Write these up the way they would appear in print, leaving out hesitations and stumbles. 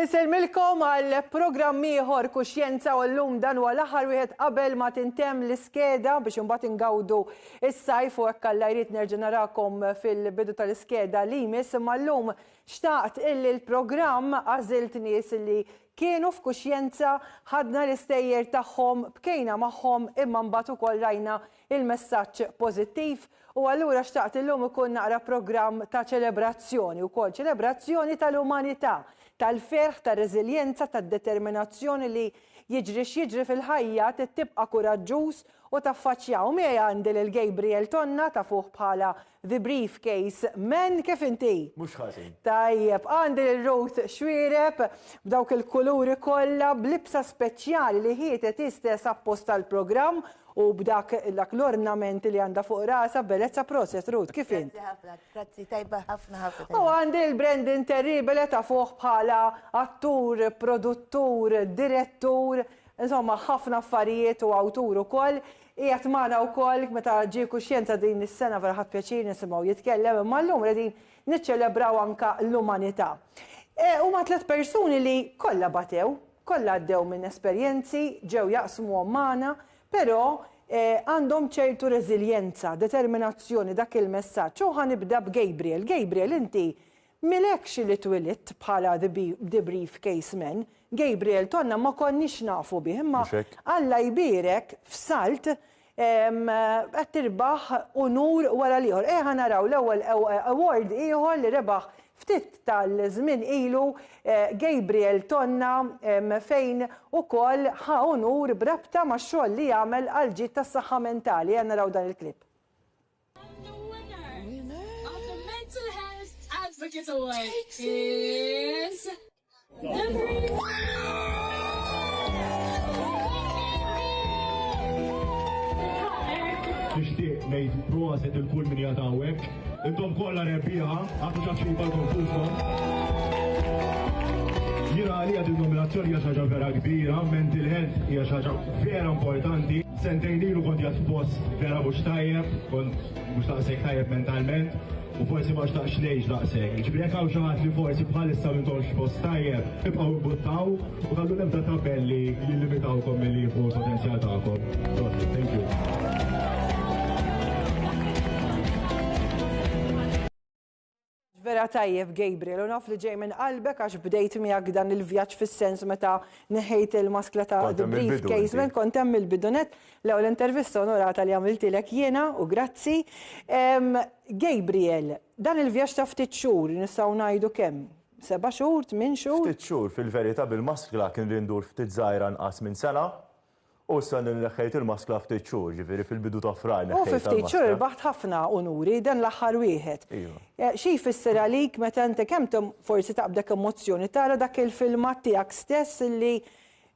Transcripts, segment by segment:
Nselmilkom għal programm ieħor Kuxjenza u llum dan huwa l-aħħar wieħed qabel ma tintemm l-iskeda biex imbagħad ingawdu is-sajf u hekk Alla jrid nerġa' narakom fil-bidu tal-iskeda li jmiss imma llum xtaqt illi l-programm għażilt nies li kienu f'kuxjenza ħadna l-istejjer tagħhom bkejna magħhom imma mbagħad ukoll rajna il-messaġġ pożittiv u allura xtaqt illum ikun naqra programm ta' ċelebrazzjoni wkoll ċelebrazzjoni tal-umanità tal-ferħ, tal-reżiljenza, tad-determinazzjoni li jiġri fil-ħajja tibqa' kuraġġuż u taffaċċjaw. Miegħi għandi lil Gabriel Tonna ta' fuq bħala The Briefcase Man, kif inti? Mhux ħażin. Tajjeb, għandi lil Ruth Xwiereb b'dawk il-kuluri kollha b'libsa speċjali li ħietet istess appost tal-programm u b'dak l-ornamenti li għandha fuq rasa bellezza process, Ruth, kif int? Grazzi, tajba ħafna. U għandi l-Brendan Terribile ta' fuq bħala attur, produttur, direttur, insomma ħafna affarijiet u awtur ukoll. Qiegħed magħna wkoll meta ġie kuxjenza din is-sena vera ħadd pjaċir nisimgħu jitkellem imma llum qegħdin niċċelebraw anke l-umanità. Huma tliet persuni li kollha batew, kollha għaddew minn esperjenzi, ġew jaqsmuhom magħna, però għandhom ċertu reżiljenza, determinazzjoni dak il-messaġġ. U ħanibda b'Gabriel. Gabriel, inti milekx li twilidt bħala The Briefcase Man. Gabriel Tonna ma konniex nafu bih, imma Alla jbierek f'Salt qed tirbaħ unur wara l-ieħor. Ħa naraw l-ewwel award ieħor li rebaħ ftit tal-żmien ilu Gabriel Tonna fejn ukoll ħa unur brabta max-xogħol li jagħmel għal ġid tas-saħħa mentali. Ħa naraw dan il-klipp. Nixtieq ngħid proset il-kull min jagħta hawnhekk. Intom kollha rebbieħa, għadu ċaċċi balkom fuskom. Jiena għalija din nominazzjoni hija xi ħaġa vera kbira, mental health hija xi ħaġa vera importanti. Sentejn ilu kont jgħid f'post vera mhux tajjeb, kont mhux daqshekk tajjeb mentalment, u forsi ma xtaqx ngħix daqshekk. Ġifieri jekk hawn xi ħadd li forsi bħalissa m'intomx f'post tajjeb, ibqgħu imbuttaw u ħallu nebda tabelli li limitawkom milli jieħdu l-potenzjal tagħkom. Thank you. Vera tajjeb Gabriel, u naf li ġej minn qalbek għax bdejt miegħek dan il-vjaġġ fis-sens meta neħejt il-maskla ta' The Briefcase Man, kont hemm il-bidunet l-ewwel intervista onorata li għamiltilek jiena u grazzi. Gabriel, dan il-vjaġġ ta' ftit xhur nistgħu ngħidu kemm? 7 xhur, 8 xhur? Ftit xhur fil-verità bil-maskla kien li ndur ftit żgħira nqas minn sena. U sa neħħejt il-maskla ftit xhur, ġifieri fil-bidu ta' frar neħħejt il-maskla. U ftit xhur baħt ħafna unuri dan l-aħħar wieħed. Xi jfisser għalik meta inti kemm forsi taqbdek emozzjoni tara dak il-filmat tiegħek stess li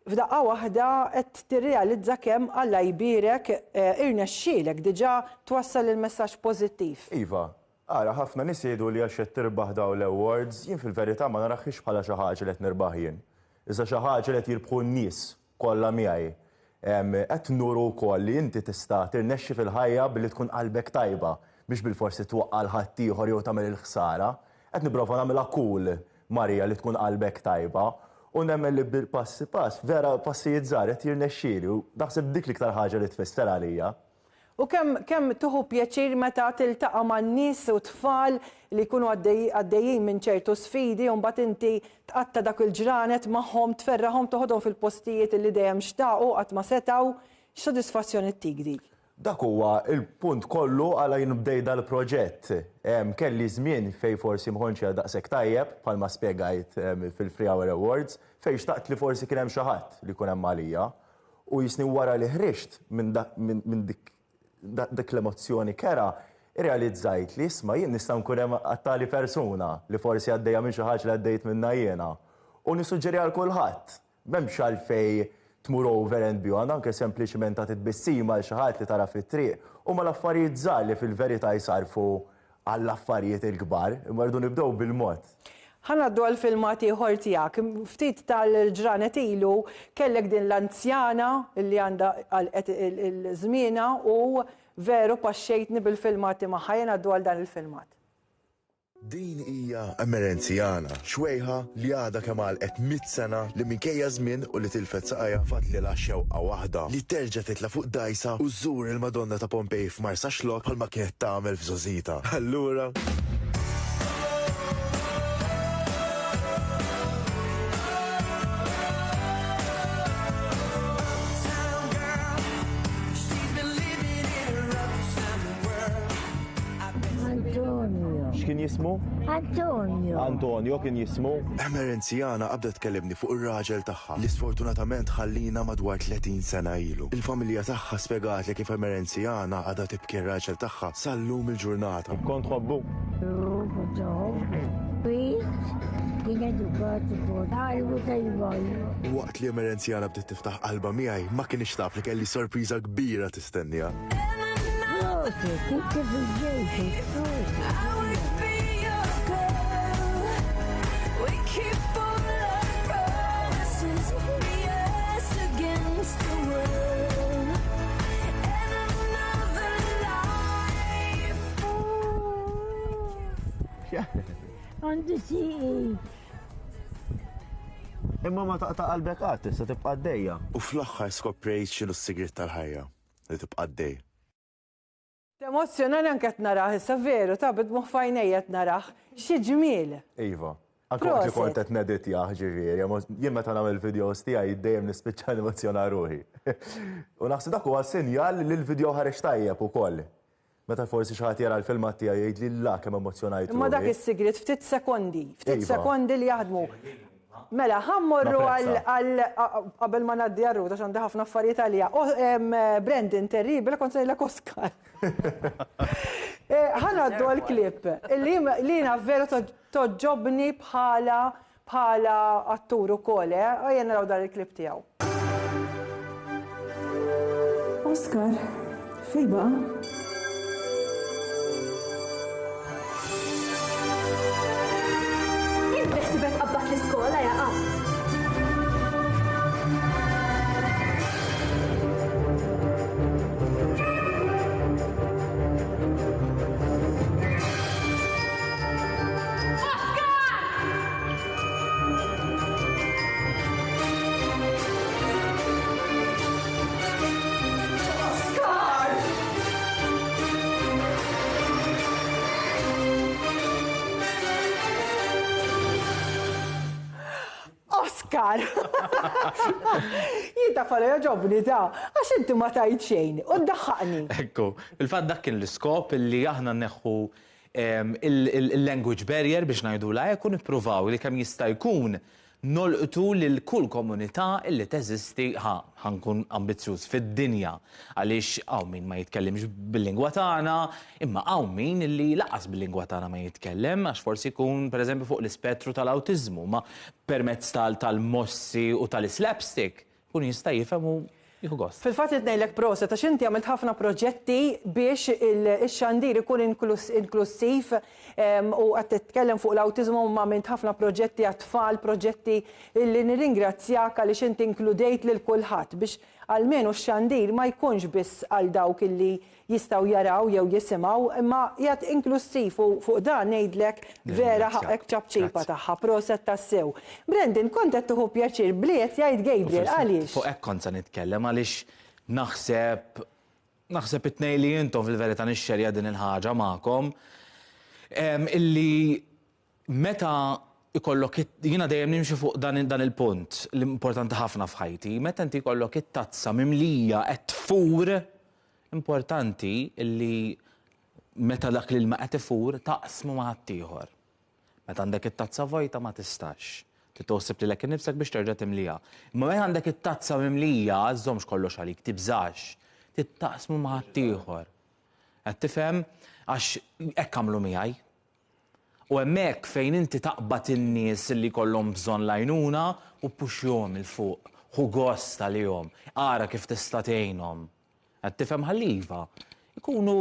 f'daqqa waħda qed tirrealizza kemm Alla jbierek irnexxielek diġà twassal il-messaġġ pożittiv. Iva, ara ħafna nies jgħidu li għax qed tirbaħ dawn l-awards, jien fil-verità ma naraħħix bħala xi ħaġa li qed nirbaħ jien. Iżda xi ħaġa li qed jirbħu n-nies kollha miegħi. Qed nuru wkoll li inti tista' tirnexxi fil-ħajja billi tkun qalbek tajba biex bil-forsi twaqqal ħadd ieħor jew tagħmel il-ħsara. Qed nipprova nagħmilha cool Marija li tkun qalbek tajba u nemmen li bil-passi pass vera passijiet żgħar qed jirnexxieli u naħseb dik l-iktar ħaġa li tfisser għalija. U kemm tuħu pjaċir meta tiltaqa' man-nies u tfal li jkunu għaddejjin minn ċertu sfidi u mbagħad inti tqatta' dak il-ġranet magħhom tferraħhom toħodhom fil-postijiet li dejjem xtaqu qatt ma setgħu, x'sodisfazzjoni tik dik? Dak huwa il-punt kollu għala jien bdejda l-proġett. Kelli żmien fejn forsi mħonċi daqshekk tajjeb bħalma spjegajt fil-Free Hour Awards fejn xtaqt li forsi kien hemm xi ħadd li jkun hemm għalija u jisni wara li ħriġt minn dik l-emozzjoni kera, irrealizzajt li isma' jien nista' nkun hemm għattali persuna li forsi għaddejja minn xi ħaġa li għaddejt minnha jiena. U nissuġġeri għal kulħadd, m'hemmx għalfejn tmur over and beyond, anke sempliċement ta' titbissima għal xi ħadd li tara fit-triq, huma l-affarijiet żgħar li fil-verità jsarfu għall-affarijiet il-kbar, imma rridu nibdew bil-mod. Ħanaddu għal-filmat ieħor tiegħek, ftit tal-ġranet ilu kellek din l-anzjana li għandha il-żmiena u veru paxxejtni bil-filmati magħha, ħajja ngħaddu għal dan il-filmat. Din hija emerenzjana, xwejħa li għadha kemm għalqet 100 sena li minkejja żmien u li tilfet saqajja fadlilha xewqa waħda li terġa' titla' fuq dajsa u żżur il-Madonna ta' Pompej f'Marsa Xlok bħalma kienet tagħmel f'Żożita. Allura X'kien jismu? Antonio kien jismu. Emerenzjana qabda tkellimni fuq ir-raġel tagħha li sfortunatament ħallina madwar 30 sena ilu. Il-familja tagħha spjegat li kif Emerenzjana għadha tibki r-raġel tagħha sal-lum il-ġurnata. Kont ħobbu. Waqt li Emerenzjana bdiet tiftaħ qalba miegħi ma kienx taf li kelli sorpriża kbira tistennija. Għandi xi. Imma ma taqta' qalbek għad tista' tibqa' għaddejja. U fl-aħħar skoprejt x'inhu s-sigriet tal-ħajja li tibqa' għaddej. Emozjonali anke qed naraħ issa veru ta' bidmuħ fajnejja qed naraħ xi ġmiel. Iva. Anke li kont qed neditja ġifieri, jien meta nagħmel videos tiegħi dejjem nispiċċa emozzjona ruħi. U naħseb dak huwa sinjal li l-video ħareġ tajjeb ukoll. Meta forsi xi ħadd jara l-filmat tiegħi jgħidli la kemm emozjonajt. Imma dak is-sigriet ftit sekondi li jaħdmu. Mela, ħammorru għal qabel ma ngħaddi għarru għax għandi ħafna affarijiet għalija. Brandon Terribile kont ngħidlek Oscar. Ħanaddu għall-klipp li jiena veru toġġobni bħala attur ukoll, ejja naraw dan il-klipp tiegħu. Oscar, fej baqa'? Beħsibek qabbaħ l-iskola jaqa'. Oscar! Jinta falla jaġobni ta' għax inti ma tajt xejn, u ddaħħaqni. Ekku, il-fatt dak kien l-iskop li aħna neħu il-language barrier biex ngħidu la jkun ippruvaw li kemm jista' jkun nolqtu lil kull komunità illi teżisti ħankun ambizzjuż fid-dinja għaliex hawn min ma jitkellimx bil-lingwa tagħna, imma hawn min illi laqas bil-lingwa tagħna ma jitkellem għax forsi jkun pereżempju fuq l-ispettru tal-awtiżmu, ma permezz tal-mossi u tal-slapstick kun jista' jifhem u jieħu gost. Fil-fatt ngħidlek proset għax inti għamilt ħafna proġetti biex ix-xandir ikun inklusiv u qed titkellem fuq l-awtiżmu ma għamilt ħafna proġetti għat-tfal, proġetti li nirringrazzjak għaliex inti inkludejt lil kulħadd biex almenu x-xandir ma jkunx biss għal dawk illi jistgħu jaraw jew jisimgħu, imma jgħid inklusiv u fuq dan ngħidlek vera ħaqek ċabċipa tagħha proset tassew. Brandon, kont qed tieħu pjaċir bliet jgħid Gabriel għaliex? Fuq hekk kont se nitkellem għaliex naħseb it-tnejn li intom fil-verità nixxerja din il-ħaġa magħkom illi meta ikollok jiena dejjem nimxi fuq dan il-punt l-importanti ħafna f'ħajti, meta inti jkollok it-tazza mimlija qed tfur importanti illi meta dak li l-ma qed ifur taqsmu ma' ħaddieħor. Meta għandek it-tazza vojta ma tistax. Titoħsib lilek innifsek biex terġa' timliha. Imma meta għandek it-tazza mimlija għażhomx kollox għalik, tibżax. Tittaqsmu ma' ħaddieħor. Qed tifhem għax hekk għamlu miegħi. U hemmhekk fejn inti taqbad in-nies li jkollhom bżonn għajnuna u puxjhom il fuq, ħu gost għalihom, ara kif tista' tgħinhom. Qed tifhem ħalliva, ikunu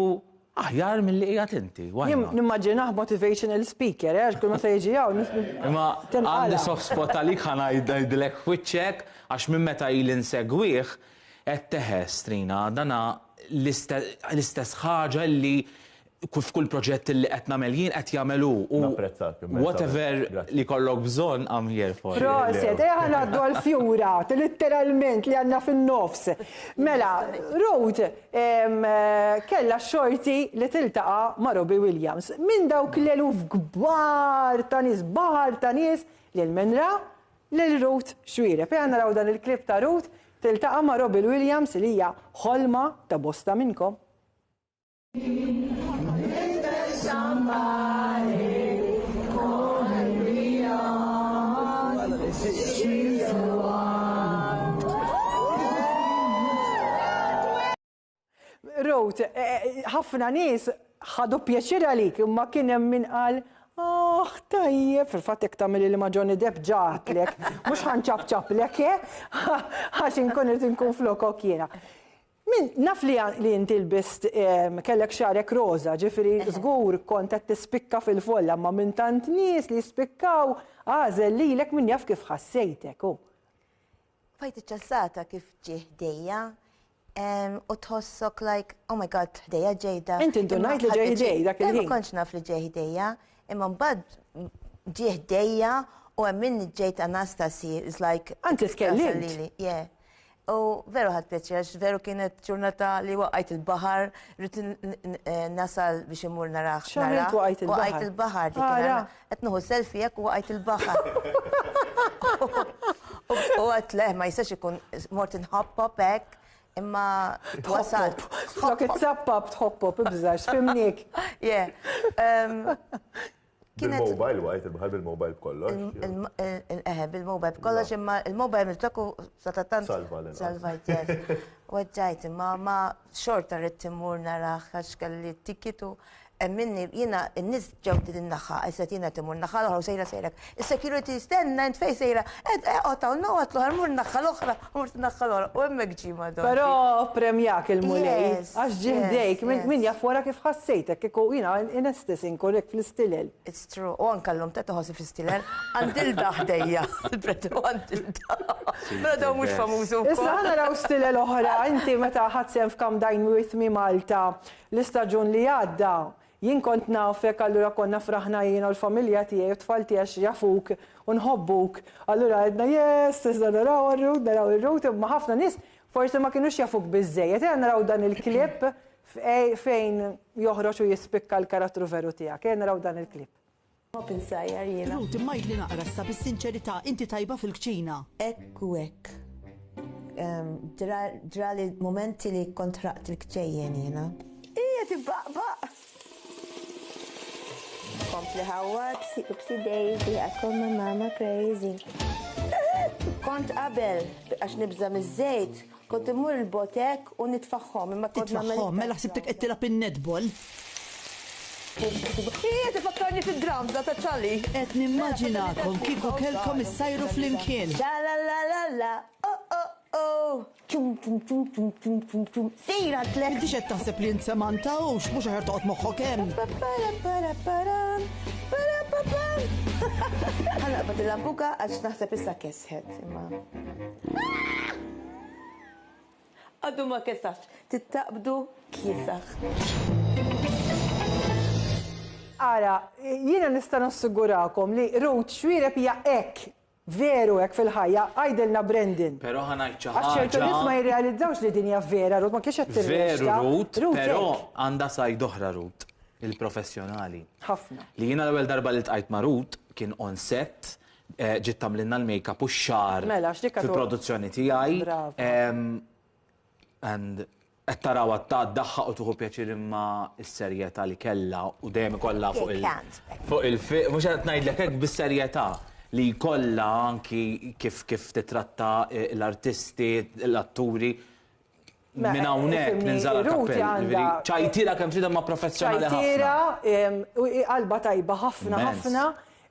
aħjar milli qiegħed inti. Nimmaġinaħ motivational speaker, għax kull ma se jiġi hawn. Imma għandi soft spot għalik ħana ngħidlek wiċċek għax minn meta ili nsegwih qed teħes Trina dana l-istess ħaġa li f'kull proġett li qed nagħmel jien qed jagħmelu u whatever li kollok bżonn I'm here for. Proset, ħanaddu għal-fjura, literalment li għandna fin-nofs. Mela, Ruth kella xorti li tiltaqa' ma' Robbie Williams. Minn dawk l-eluf kbar ta' nies, baħar ta' nies li l-menra lil Ruth Xwireb. Naraw dan il-klip ta' Ruth tiltaqa' ma' Robbie Williams li hija ħolma ta' bosta minnkom. Ruth, ħafna nies ħadu pjaċir għalik, imma kien hemm min qal tajjeb, fil-fatt jekk tagħmel li ma' Johnny Depp ġatlek, mhux ħanċabċablek, għax inkun irid inkun flokok jiena. Naf li inti lbist kellek xarek roża, ġifieri żgur kont qed tispikka fil-folla, ma minn tant nies li jispikkaw għażel lilek min jaf kif ħassejtek. Fajt iċċassata kif ġie ħdejja u tħossok like, oh my god, ħdejja ġejda. Inti ndunajt li ġej ħdej dak il-ħin. Ma kontx naf li ġej ħdejja, imma mbagħad ġie ħdejja u hemm min ġejt Anastasi is like. Anti tkellimt. Yeah. U veru ħad pjaċir, veru kienet ġurnata li waqajt il-bahar, rrit nasal biex imur naraħ. Xamil waqajt il-bahar? Waqajt il-bahar, dikina. Etnuħu selfie jek waqajt il-bahar. U għat leħ, ma jistax ikun mort nħoppop ek, imma wasal. Flok it-sappab tħoppop, ibżax, fimnik. Yeah. Bil-mobile waqajt il-bahar bil-mobile b'kollox. Bil-mobile b'kollox, imma il-mobile mil-tokku satatant. Salvajt, yes. Weġġajt, imma ma xorta rrit timur naraħ, għax kalli t-tikitu. Minni, jina, n-nis ġawti din-naħħa, għaset jina timur naħħa l-ħra u sejra sejrak. Il-security stenna, nt fej sejra, għotaw, no, għatlu ħarmur naħħa l-oħra, murt naħħa l-oħra, u emmek ġima don. Pero premjak il-mulej, għax ġihdejk, min jaffora kif ħassejtek, kiku jina, inestis inkorrek fl-istilel. It's true, u għankallum teta ħossi fl-istilel, għandilda ħdejja, il-pretu għandilda. Mela daw mux famużu. Issa ħana raw stilel oħra, inti meta ħadsem f'Come Dine With Me Malta, l-istaġun li għadda, jien kont nafek, allura konna fraħna jiena u l-familja tiegħi u tfal tiegħek jafuk u nħobbuk. Allura għedna yes, issa naraw ir-rut, imma ħafna nies forsi ma kienux jafuk biżejjed. Naraw dan il-klip fejn joħroġ u jispikka l-karattru veru tiegħek. Naraw dan il-klip. Ma pinsajjar jiena. Rut, immajt li naqra sta bis-sinċerità, inti tajba fil-kċina. Ekku hekk. Ġrali momenti li kontraqt il-kċejjen jiena. Ija tibbaqbaq. Kompli ħawat, upsi daisy, I call my mama crazy. Kont qabel, għax nibża miż-żejt, kont imur il-botek u nitfaħħom. Titfaħħom, mela ħsibtek qed tilab in-netball. Tifakkarni fid-drums ta' ċalli. Qed nimmaġinakom kieku kelkom issajru flimkien. La Sejra tlek. Inti xed taħseb li nsemantawx, mhux ħer toqgħod moħħok hemm. Ħanaqbad il-lambuka għax naħseb issa kesħet imma. Għaddu ma kesax, tittaqbdu kiesax. Ara, jiena nista' nassigurakom li Ruth Xwireb hija hekk. Veru hekk fil-ħajja, għajdilna Brendan. Però ħanajt ċaħġa. Għaxċertu nis ma jirrealizzawx li dinja vera, Ruth, ma kienx qed Veru Ruth, però għandha sajd oħra Ruth, il-professjonali. Ħafna. Li jiena l-ewwel darba li tqajt ma' Ruth kien on set, ġiet tagħmlilna l-makeup u x-xar fil-produzzjoni tiegħi. And qed taraw għad-daħħa u tuħu pjaċir imma s-serjetà li kellha u dejjem ikollha fuq il-film. Mhux qed ngħidlek hekk bis-serjetà li kolla anki kif titratta l-artisti, l-atturi, minn hawnhekk ninżala kappell. ċajtira kemm trida ma' professjonali ħafna. ċajtira, qalba tajba ħafna,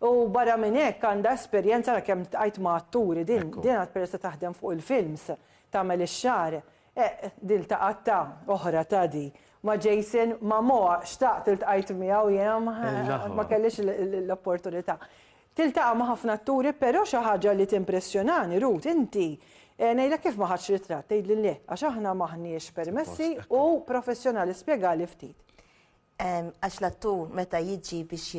u barra minn hekk għandha esperjenza kemm tqajt ma' atturi, din għad peressa taħdem fuq il-films, tagħmel ix-xar. Dil taqatta oħra ta' di. Ma' Jason, ma' Moa, xtaqt il-tqajt miegħu jiena ma kellix l-opportunità. Tiltaqa' ma' ħafna atturi, però xi ħaġa li timpressjonani, Ruth, inti ngħidlek kif ma ħadx ritratt tgħidli le, għax aħna maħniex permessi u professjonali spjegali ftit. Għax l-attur meta jiġi biex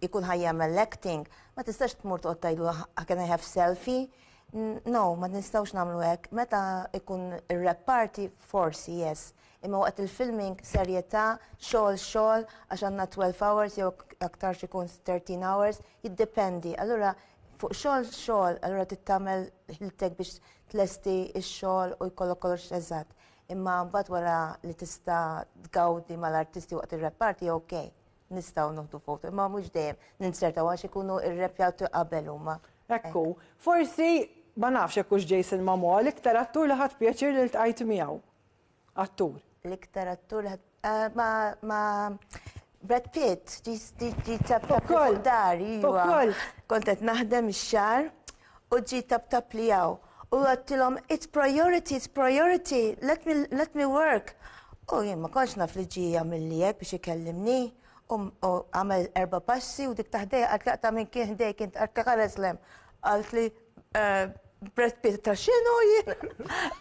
ikun ħajjamel acting, ma tistax tmur toqgħod tgħidlu can I have selfie? No, ma nistgħux nagħmlu hekk. Meta ikun ir-reparti forsi yes. Imma waqt il-filming serjetà, xogħol għax għandna 12 hours jew aktar ikun 13 hours, jiddependi. Allura fuq xogħol, allura tittamel ħiltek biex tlesti x-xogħol u jkollok kollox eżatt. Imma mbagħad wara li tista' tgawdi mal-artisti waqt ir-reparti okej, nistgħu noħdu foto, imma mhux dejjem ninsertaw għax ikunu irrepjawtu qabel huma. Ekku, forsi ma nafx hekk hux Jason Momoa, l-iktar attur li ħadd pjaċir li ltqajt miegħu. Attur. L-iktar attur ma Brad Pitt, ġi tab dar, kont qed naħdem ix-xahar u ġi tab li hawn. U għattilom, it's priority, let me work. U jien ma konx naf li ġi għamilli jek biex ikellimni, u għamel 4 passi u dik taħdej, għatlaqta minn kien ħdej, kien għal-eslem. Għalt li Brad Pitt, ta' xinu jien?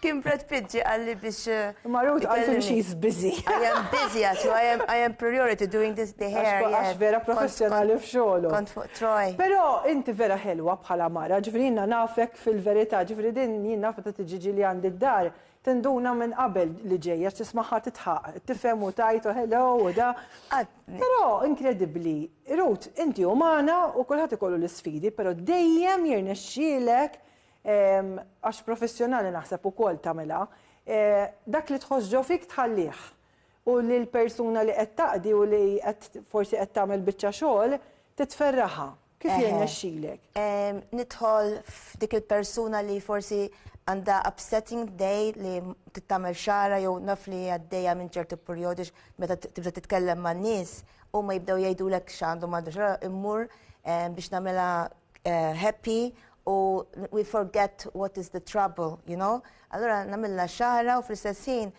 Kien Brad Pitt ġi għalli biex... Marut għalli she's busy. I am busy, I am priority doing the hair. Għax vera professjonali f'xogħlu. Kont fuq Troy. Però inti vera ħelwa bħala mara, ġifri jina nafek fil-verità, ġifri din jien naf ta' tiġiġi li għandi d-dar, tinduna minn qabel li ġejja, tismaħħa titħaq, tifhem u tajtu hello u da. Però inkredibbli, Ruth, inti umana u kulħadd ikollu l-isfidi, però dejjem jirnexxielek għax professjonali naħseb ukoll tagħmilha, dak li tħoss fik tħallih. U li l-persuna li qed taqdi u li forsi qed tagħmel biċċa xogħol titferraħha. Kif jirnexxielek? Nidħol f'dik il-persuna li forsi għandha upsetting day li tittamel xara jew naf li għaddejja minn ċerti perjodi meta tibda titkellem man nies u ma jibdew jgħidulek x'għandhom għandu xara immur biex nagħmilha happy u we forget what is the trouble, you know? Allora namilla xara u fl-istess ħin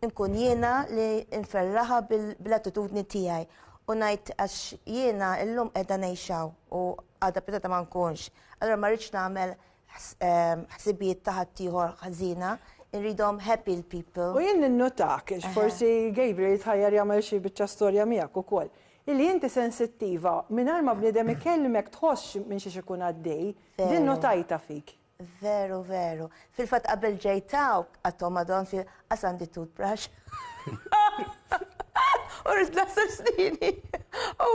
nkun jiena li nferraħa bil-attitudni tiegħi u ngħid għax jiena illum qiegħda ngħixaw u għadha pitata ma nkunx. Allora ma rridx nagħmel ħsibijiet ta' ħadd ieħor ħażina, irridhom happy people. U jien ninnotak, forsi Gabriel tħajjar jagħmel xi biċċa storja miegħek ukoll. Illi inti sensittiva, mingħajr ma bniedem ikelmek tħoss minn xi ikun għaddej, din notajta fik. Veru. Fil-fatt qabel ġejtaw għattom madon fil-qas għandi toothbrush. U rrid nasar snini. U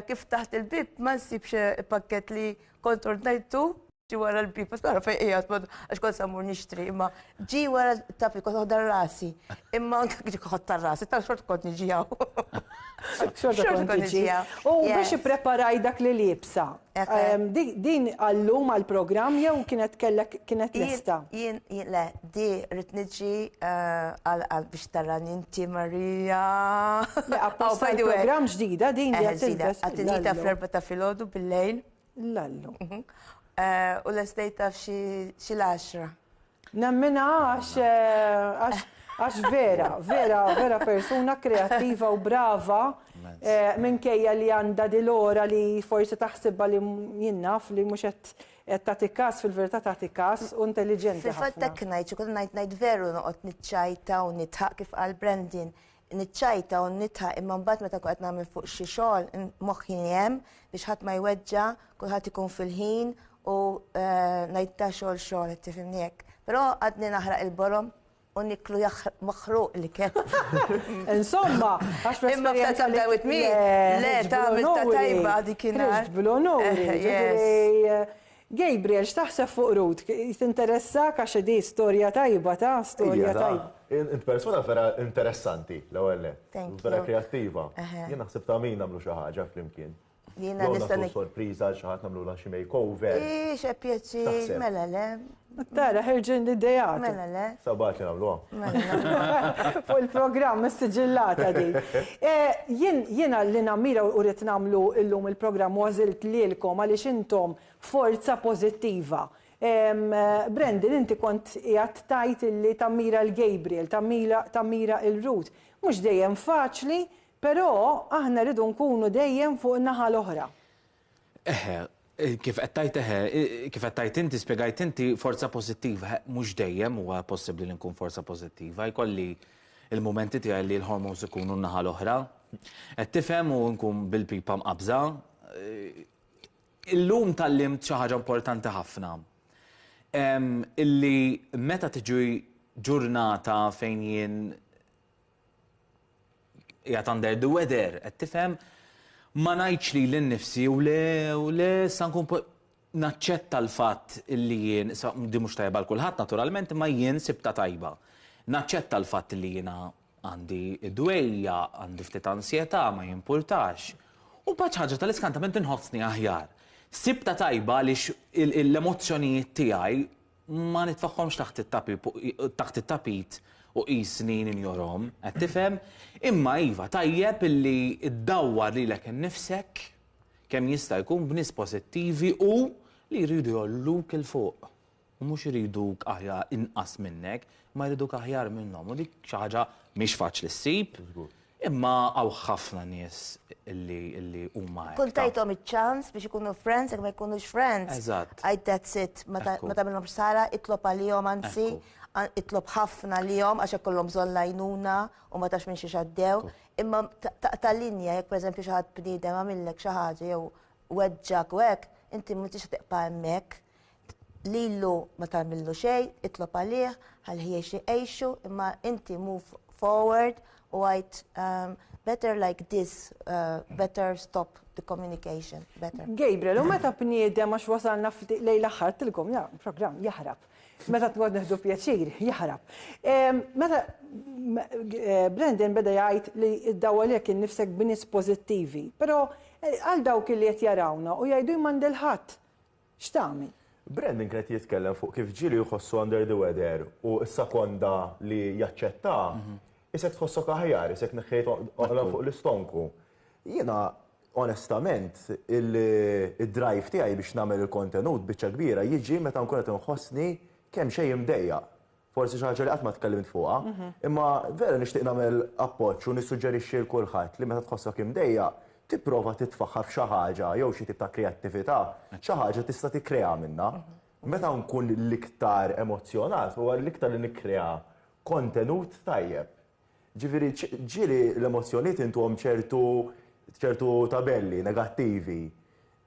kif taħt il-bib ma nsibx pakket li kont ordnajtu ġi wara l-bib, għara fej ijat, għax kont samur nixtri, imma ġi wara tafi kont uħdar rasi, imma ġi kħottar rasi, ta' xort kont nġijaw. Xort kont nġijaw. U biex preparaj dak li libsa, din għallum għal-program jew kienet lista? Jien, le, di rritniġi għal biex tarran inti Marija. Le, apposta program ġdida, din għattinita fl-4 ta' filgħodu bil-lejl. Lallu. U l-estate xi l-10. Nemmina għax vera persuna kreativa u brava minkejja li għandha dil-ora li forsi taħsibha li jinnaf li mhux qed tagħti każ fil-verità tagħti każ u intelligenti. Fil-fatt dak ngħid xi ngħid veru noqgħod niċċajta u nitħaq kif qal Brandon. Niċċajta u nitħaq imma mbagħad meta qed nagħmel fuq xi xogħol moħħi hemm biex ħadd ma jweġġa' kulħadd ikun fil-ħin u ngħidta xogħol qed tifhimni hekk. Però għadni naħraq il-borom u niklu maħruq li kien. Insomma, għax imma f'ta' with me, le tagħmel ta' tajba dik kienet. Gabriel, x'taħseb fuq Ruth? Jinteressak għax di storja tajba ta' storja tajba. Int persuna vera interessanti l-ewwel. Vera kreattiva. Jien naħseb ta' min nagħmlu xi ħaġa flimkien. Jiena nista' sorpriża xi ħadd nagħmlu xi makeover. Xe pjaċir, mela le. Tara ħirġin l-idejat. Mela le. Sabat li nagħmluha. Fuq il-programm is-siġillata di. Jiena li nammira u rrid nagħmlu llum il-programm għażilt lilkom għaliex intom forza pożittiva. Brandon, inti kont qiegħed tajt li tammira l-Gabriel, tammira l-Ruth. Mhux dejjem faċli, però aħna rridu nkunu dejjem fuq in-naħa l-oħra. Kif qed tajt inti, spjegajt inti forza pożittiva, mhux dejjem huwa possibbli li nkun forza pożittiva, jkolli il-momenti tiegħi li l-hormones ikunu n-naħa l-oħra. Qed tifhem u nkun bil-pipa mqabża. Illum tallimt xi ħaġa importanti ħafna. Illi meta tiġi ġurnata fejn jien qiegħed under the weather, qed tifhem, ma ngħidx li l-nifsi u le sa nkun naċċetta l-fatt illi jien, di mhux tajba l-kulħadd naturalment, ma jien sibta tajba. Naċċetta l-fatt li jiena għandi id-dwejja, għandi ftit ansjetà, ma jimpurtax. U bħaċ ħaġa tal-iskantament inħossni aħjar. Sibta tajba li l-emozzjonijiet tiegħi ma nitfaħħomx taħt it-tapit u qisni ninjorhom, qed tifhem? Imma iva tajjeb illi iddawwar lilek innifsek kemm jista' jkun b'nies pożittivi u li jridu jolluk il fuq. U mhux iriduk aħjar inqas minnek, ma jriduk aħjar minnhom. U dik xi ħaġa mhix faċli ssib, imma hawn ħafna nies illi huma hekk. Kultajthom iċ-ċans biex ikunu friends, jekk ma jkunux friends. Eżatt. That's it. Meta minnhom sara, itlob għalihom anzi, itlob ħafna lihom għax ikollhom bżonn għajnuna u ma tax minn xi xaddew. Imma tal-linja jekk pereżempju xi ħadd bniedem għamillek xi ħaġa jew weġġak u hekk, inti m'intix teqpa' hemmhekk. Lilu ma tagħmillu xejn, itlob għalih, ħalli jgħixu, imma inti move forward u għajt better like this, better stop the communication, better. Gabriel, u meta bniedem għax wasalna lejn l-aħħar tilkom, programm jaħrab. Meta tgħod neħdu pjaċir, jaħrab. Meta Brendan beda jgħid li id-dawalek innifsek b'nies pożittivi, però għal dawk li qed jarawna u jgħidu jmandel ħadd x'tagħmel? Brendan kienet jitkellem fuq kif ġieli jħossu under the weather u s-sekonda li jaċċetta, isek tħossok aħjar, isek neħħejt oqla fuq l-istonku. Jiena, onestament, il-drive tiegħi biex nagħmel il-kontenut biċċa kbira jiġi meta nkun qed inħossni kemm xejn imdejja. Forsi xi ħaġa li qatt ma tkellimt fuqha, imma vera nixtieq nagħmel appoġġ u nissuġġerixxi l kulħadd li meta tħossok imdejja tipprova titfaħħar f'xi ħaġa jew xi tip ta' kreattività, xi ħaġa tista' tikkrea minnha. Meta nkun l-iktar emozjonat huwa l-iktar li nikkrea kontenut tajjeb. Ġifieri ġieli l-emozzjonijiet intuhom ċertu tabelli negattivi.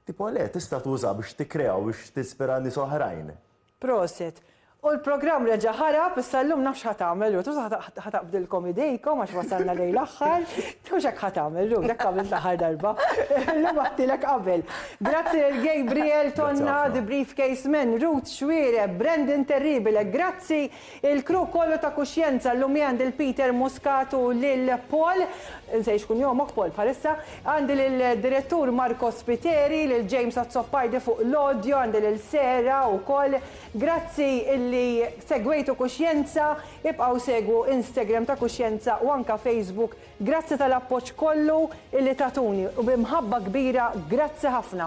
Tipo le tista' tuża biex tikkrea u biex tispera nies oħrajn. Proset. U l-programm reġa' ħarab, issa llum nafx ħatamelu, tu ħataqbdilkom idejkom għax wasalna lejn l-aħħar, tu xek ħatamelu, dak qabilt l-aħħar darba. Llum għattilek qabel. Grazzi Gabriel Tonna, The Briefcase Men, Ruth Xwiere, Brendan Terribile, grazzi il-kru kollu ta' kuxjenza llum għand il-Peter Muscatu lil Paul, nsejx kun jomok Paul bħalissa, għandi l-direttur Marco Spiteri, l-James Azzoppajde fuq l-audio, għandi l-Sera u koll, grazzi li segwejtu Kuxjenza, ibqaw segwu Instagram ta' Kuxjenza u anka Facebook. Grazzi tal-appoġġ kollu illi tatuni u bimħabba kbira, grazzi ħafna.